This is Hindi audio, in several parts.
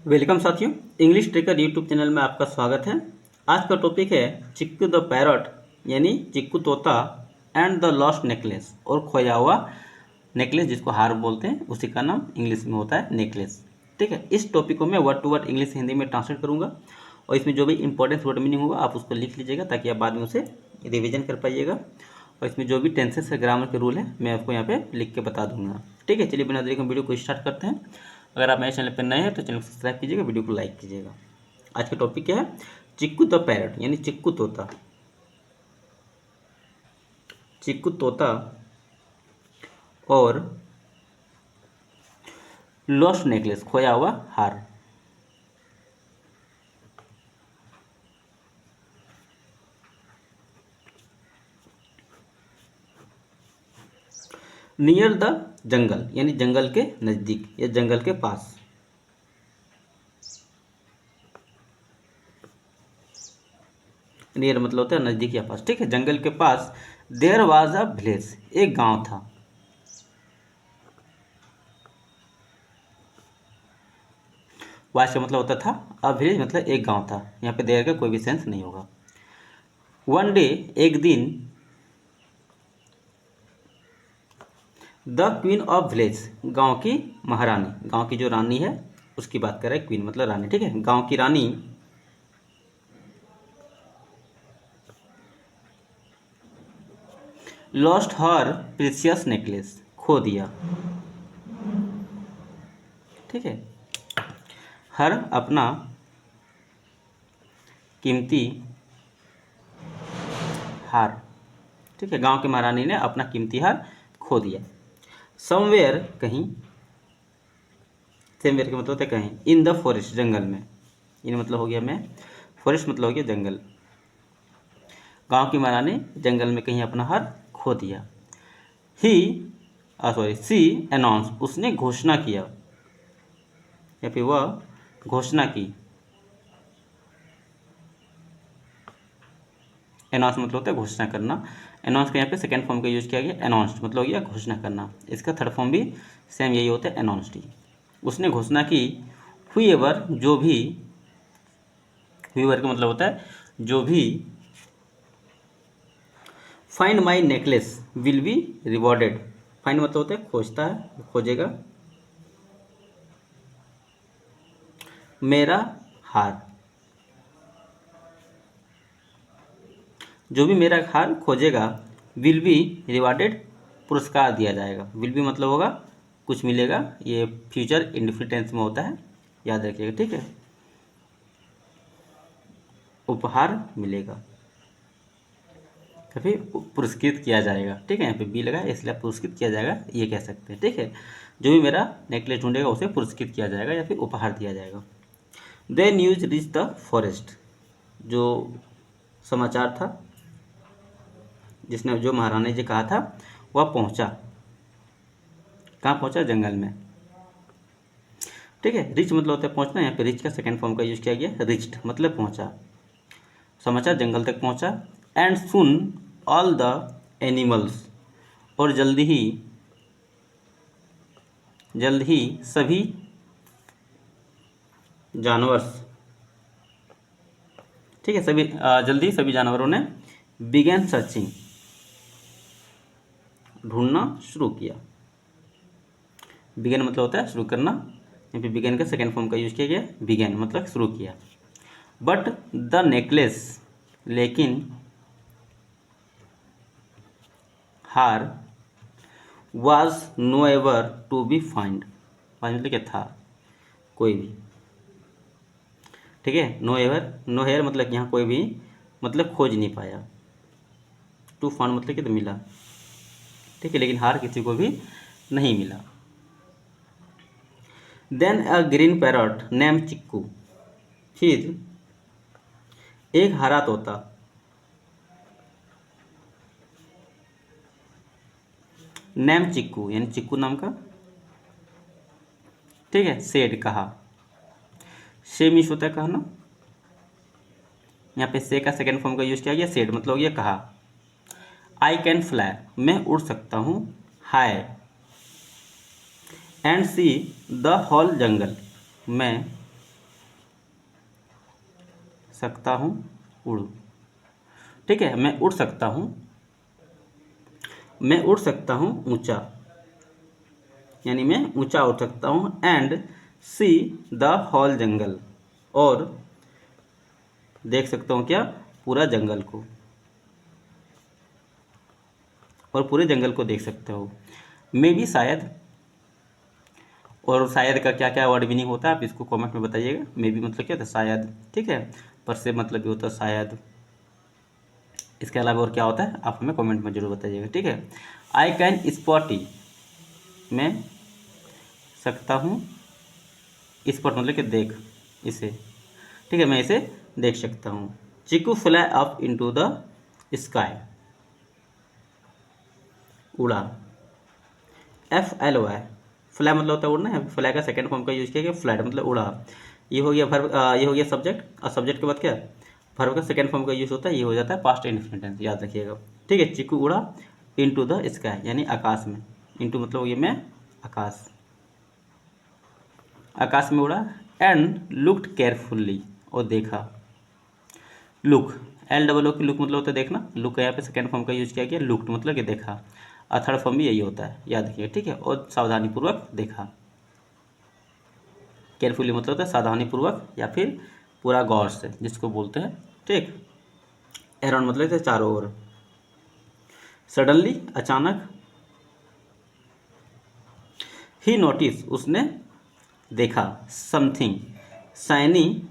वेलकम साथियों, इंग्लिश ट्रिकर यूट्यूब चैनल में आपका स्वागत है। आज का टॉपिक है चिक्कू द पैरट यानी चिक्कू तोता एंड द लॉस्ट नेकलेस और खोया हुआ नेकलेस जिसको हार बोलते हैं, उसी का नाम इंग्लिश में होता है नेकलेस। ठीक है, इस टॉपिक को मैं word to word English Hindi में ट्रांसलेट करूंगा और इसमें जो भी इंपॉर्टेंट वर्ड मीनिंग होगा आप उसको लिख लीजिएगा ताकि आप बाद में उसे रिविजन कर पाइएगा। और इसमें जो भी टेंसेस है, ग्रामर के रूल है, मैं आपको यहाँ पे लिख के बता दूंगा। ठीक है, चलिए बिना देरी के वीडियो को स्टार्ट करते हैं। अगर आप मेरे चैनल पर नए हैं तो चैनल को सब्सक्राइब कीजिएगा, वीडियो को लाइक कीजिएगा। आज का टॉपिक क्या है? चिक्कू द पैरट यानी चिक्कू तोता। चिक्कू तोता और लॉस्ट नेकलेस खोया हुआ हार। नियर द जंगल यानी जंगल के नजदीक या जंगल के पास। नियर मतलब होता है नजदीक या पास। ठीक है, जंगल के पास देयर वाज अ विलेज, एक गांव था। वाज का मतलब होता था, अ विलेज मतलब एक गांव था। यहाँ पे देयर का कोई भी सेंस नहीं होगा। वन डे एक दिन, द क्वीन ऑफ विलेज गांव की महारानी, गांव की जो रानी है उसकी बात कर रहा है। क्वीन मतलब रानी। ठीक है, गांव की रानी लॉस्ट हर प्रीशियस नेकलेस, खो दिया। ठीक है, हर अपना कीमती हार। ठीक है, गांव की महारानी ने अपना कीमती हार खो दिया। समवेयर कहीं, समवेयर का मतलब होता है कहीं, इन द फॉरेस्ट जंगल में। इन मतलब हो गया मैं, फॉरेस्ट मतलब हो गया जंगल। गांव की महारानी जंगल में कहीं अपना हार खो दिया। ही सी अनाउंस, उसने घोषणा किया या फिर वह घोषणा की। अनाउंस मतलब होता है घोषणा करना। अनाउंस का यहाँ पे सेकंड फॉर्म का यूज किया गया, अनाउंस्ड मतलब हो गया घोषणा करना। इसका थर्ड फॉर्म भी सेम यही होता है, अनाउंस्ड ही। उसने घोषणा की, हुएवर जो भी, हुएवर का मतलब होता है जो भी, find my necklace will be rewarded. Find मतलब होता है खोजता है, खोजेगा। मेरा हार, जो भी मेरा हार खोजेगा, विल बी रिवार्डेड, पुरस्कार दिया जाएगा। विल बी मतलब होगा कुछ मिलेगा, ये फ्यूचर इंडेफिनिट टेंस में होता है, याद रखिएगा। ठीक है, उपहार मिलेगा या फिर पुरस्कृत किया जाएगा। ठीक है, यहाँ पे बी लगा है इसलिए पुरस्कृत किया जाएगा ये कह सकते हैं। ठीक है, जो भी मेरा नेकलेस ढूंढेगा उसे पुरस्कृत किया जाएगा या फिर उपहार दिया जाएगा। दे न्यूज रीच द फॉरेस्ट, जो समाचार था, जिसने जो महारानी जी कहा था वह पहुंचा। कहाँ पहुंचा? जंगल में। ठीक है, रिच मतलब होता है पहुंचना। यहाँ पे रिच का सेकंड फॉर्म का यूज किया गया, रिच्ड मतलब पहुंचा। समाचार जंगल तक पहुंचा। And soon all the animals, और जल्द ही सभी जानवर। ठीक है, जल्द ही सभी जानवरों ने बिगेन सर्चिंग, ढूंढना शुरू किया। बिगेन मतलब होता है शुरू करना। यहाँ पे बिगेन का सेकेंड फॉर्म का यूज किया गया, बिगेन मतलब शुरू किया। बट द नेकलेस, लेकिन हार, was no ever to be find. Find मतलब क्या था? कोई भी। ठीक है, नो एवर, नो हेयर मतलब कि यहाँ कोई भी मतलब खोज नहीं पाया। टू फाइंड मतलब कि तो मिला। ठीक है, लेकिन हार किसी को भी नहीं मिला। देन अ ग्रीन पैरट नेम चिक्कू, फिर एक हरा तोता नेम चिक्कू यानी चिक्कू नाम का। ठीक है, सेड कहा। से मीन्स होता है कहना। यहाँ पे से का सेकेंड फॉर्म का यूज किया गया, सेड मतलब हो गया कहा। आई कैन फ्लाई, मैं उड़ सकता हूँ। High and see the whole jungle, मैं सकता हूँ, उड़। ठीक है, मैं उड़ सकता हूँ, मैं उड़ सकता हूँ ऊंचा, यानी मैं ऊंचा उड़ सकता हूँ। एंड सी द होल जंगल, और देख सकता हूँ क्या, पूरा जंगल को, और पूरे जंगल को देख सकते हो। मे भी शायद, और शायद का क्या क्या वर्ड मीनिंग होता है आप इसको कमेंट में बताइएगा। मे भी मतलब क्या होता है, शायद। ठीक है, पर से मतलब ये होता है शायद। इसके अलावा और क्या होता है आप हमें कमेंट में जरूर बताइएगा। ठीक है, आई कैन स्पॉट ई, मैं सकता हूँ, स्पॉट मतलब कि देख इसे। ठीक है, मैं इसे देख सकता हूँ। Chiku fly up into the sky, उड़ा। FLY, फ्लाई मतलब होता है उड़ना है, फ्लाई का सेकंड फॉर्म का यूज किया गया फ्लाइट मतलब उड़ा। ये हो गया वर्ब, ये हो गया सब्जेक्ट, और सब्जेक्ट के बाद क्या, वर्ब का सेकंड फॉर्म का यूज होता है, ये हो जाता है पास्ट इंडेफिनिट टेंस, याद रखिएगा। ठीक है, चिकू उड़ा इनटू द स्काई, यानी आकाश में। इनटू मतलब ये मैं आकाश, आकाश में उड़ा। एंड लुक्ड केयरफुल्ली, और देखा। लुक, LOO की लुक मतलब होता है देखना, लुक का यहाँ पे सेकंड फॉर्म का यूज किया गया, लुक्ड मतलब कि देखा, और थर्ड फॉर्म भी यही होता है, याद रखिएगा। ठीक है, और सावधानीपूर्वक देखा। केयरफुली मतलब होता है सावधानीपूर्वक या फिर पूरा गौर से, जिसको बोलते हैं। ठीक, अराउंड मतलब होता है चारों ओर। सडनली अचानक। ही नोटिस उसने देखा, something shiny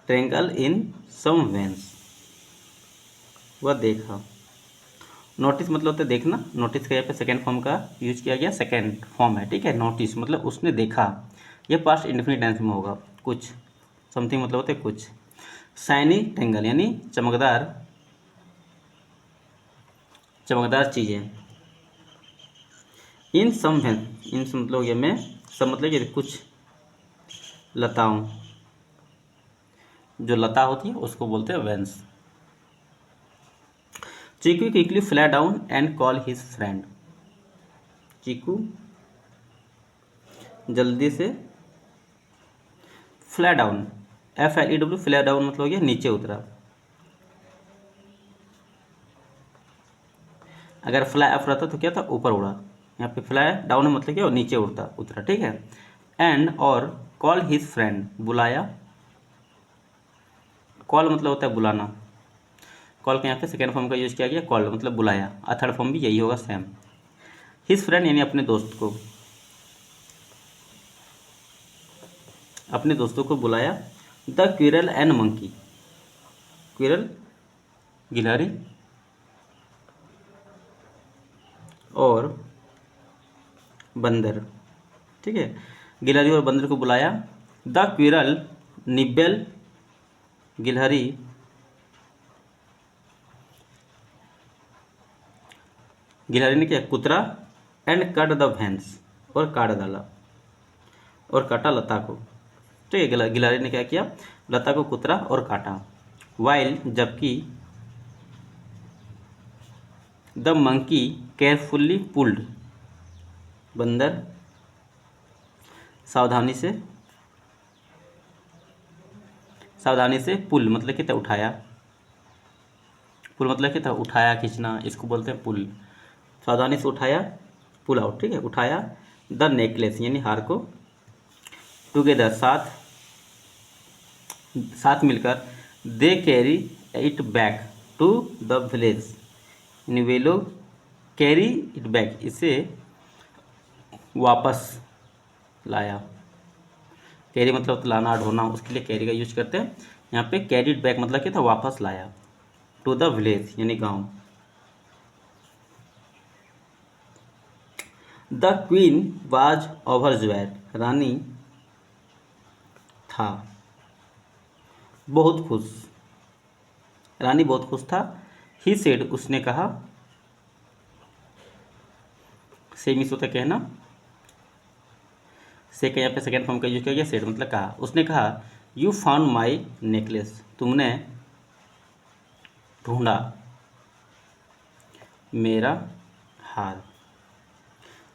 triangle in some veins, वह देखा। नोटिस मतलब होता है देखना, नोटिस का यहाँ पे सेकेंड फॉर्म का यूज किया गया, सेकेंड फॉर्म है। ठीक है, नोटिस मतलब उसने देखा, ये पास्ट इंडेफिनिट टेंस में होगा। कुछ, समथिंग मतलब होता है कुछ। शाइनी ट्रेंगल यानी चमकदार, चमकदार चीज़ें। इन सम है, इन सम मतलब ये में, सब मतलब ये कुछ लताओं, जो लता होती है उसको बोलते हैं वेंस। Chiku quickly fly down and call his friend, Chiku जल्दी से fly down, FLEW, fly down मतलब हो गया नीचे उतरा। अगर फ्लाई अप रहता तो क्या था, ऊपर उड़ा। यहाँ पे फ्लाई डाउन मतलब क्या, नीचे उड़ता उतरा। ठीक है, एंड और कॉल हिज फ्रेंड, बुलाया। कॉल मतलब होता है बुलाना, कॉल का यहाँ पे सेकेंड फॉर्म का यूज किया गया, कॉल मतलब बुलाया, और थर्ड फॉर्म भी यही होगा सेम। हिज फ्रेंड यानी अपने दोस्त को, अपने दोस्तों को बुलाया। The Quirrell and monkey, Quirrell गिलहरी, और बंदर। ठीक है, गिलहरी और बंदर को बुलाया। द क्विरल निब्बल, गिलहरी गिलहरी ने क्या, कुतरा। एंड कट द भैंस, और काट डाला, और काटा लता को। ठीक है, गिलहरी ने क्या किया, लता को कुतरा और काटा। वाइल जबकि, द मंकी केयरफुल्ली पुल्ड, बंदर सावधानी से, सावधानी से पुल मतलब कि उठाया, पुल मतलब कि था उठाया खींचना, इसको बोलते हैं पुल। सावधानी से उठाया, पुल आउट। ठीक है, उठाया। द नेकलेस यानी हार को। टुगेदर साथ, साथ मिलकर। They carry it back to the village, यानी वे लोग कैरी इट बैक, इसे वापस लाया। कैरी मतलब तो लाना ढोना, उसके लिए कैरी का यूज करते हैं। यहाँ पे कैरी इट बैक मतलब क्या था, वापस लाया। टू द विलेज यानी गांव। द क्वीन वाज ओवरजॉयड, रानी था बहुत खुश, रानी बहुत खुश था। ही सेड उसने कहा, से मीन्स होता है कहना, से का यहाँ पे सेकेंड फॉर्म का यूज किया गया, सेड मतलब कहा। उसने कहा, यू फाउंड माई नेकलेस, तुमने ढूंढा मेरा हार,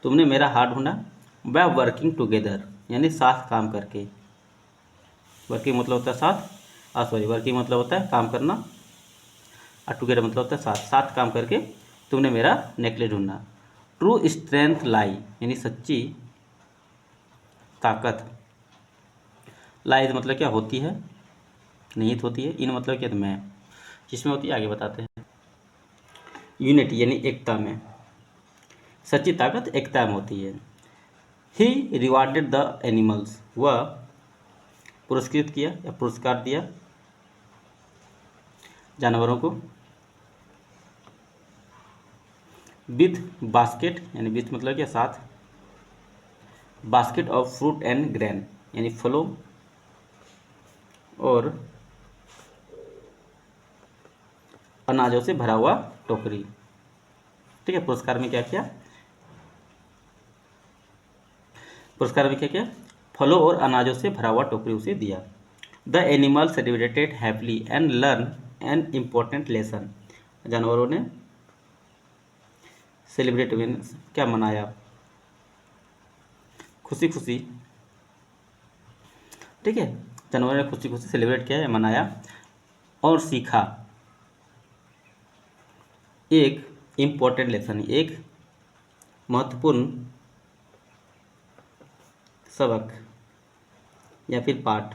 तुमने मेरा हार ढूंढा। बाय वर्किंग टुगेदर यानी साथ काम करके, वर्किंग मतलब होता है साथ, सॉरी, वर्किंग मतलब होता है काम करना, और टुगेदर मतलब होता है साथ, साथ काम करके तुमने मेरा नेकलेस ढूंढा। ट्रू स्ट्रेंथ लाई यानी सच्ची ताकत, लाई मतलब क्या होती है, निहित होती है, इन मतलब क्या तो मैं, जिसमें होती है आगे बताते हैं। यूनिटी यानी एकता में, सच्ची ताकत एकता में होती है। ही रिवार्डेड द एनिमल्स, वह पुरस्कृत किया या पुरस्कार दिया जानवरों को। विथ बास्केट यानी विथ मतलब क्या साथ, basket of fruit and grain यानी फलों और अनाजों से भरा हुआ टोकरी। ठीक है, पुरस्कार में क्या किया, पुरस्कार में क्या किया, फलों और अनाजों से भरा हुआ टोकरी उसे दिया। The animal celebrated happily and learn an important lesson, जानवरों ने सेलिब्रेट क्या मनाया, खुशी खुशी। ठीक है, जानवरों ने खुशी खुशी सेलिब्रेट किया या मनाया और सीखा एक इम्पोर्टेंट लेसन, एक महत्वपूर्ण सबक या फिर पाठ।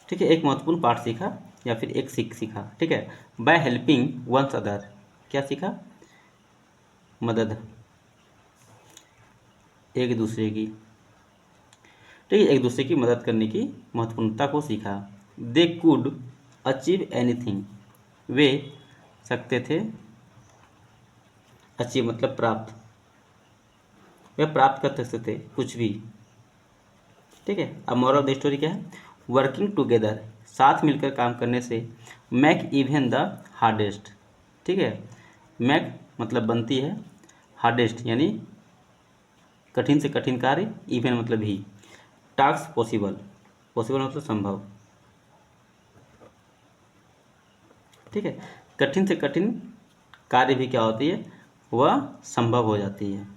ठीक है, एक महत्वपूर्ण पाठ सीखा या फिर एक सीख सीखा। ठीक है, बाय हेल्पिंग वंस अदर, क्या सीखा, मदद एक दूसरे की। ठीक है, एक दूसरे की मदद करने की महत्वपूर्णता को सीखा। दे कुड अचीव एनीथिंग, वे सकते थे, अचीव मतलब प्राप्त, वे प्राप्त कर सकते थे कुछ भी। ठीक है, अब मोरल ऑफ द स्टोरी क्या है, वर्किंग टुगेदर, साथ मिलकर काम करने से, मैक इवन द हार्डेस्ट। ठीक है, मैक मतलब बनती है, हार्डेस्ट यानी कठिन से कठिन कार्य, इवन मतलब ही, टास्क पॉसिबल, पॉसिबल मतलब संभव। ठीक है, कठिन से कठिन कार्य भी क्या होती है, वह संभव हो जाती है।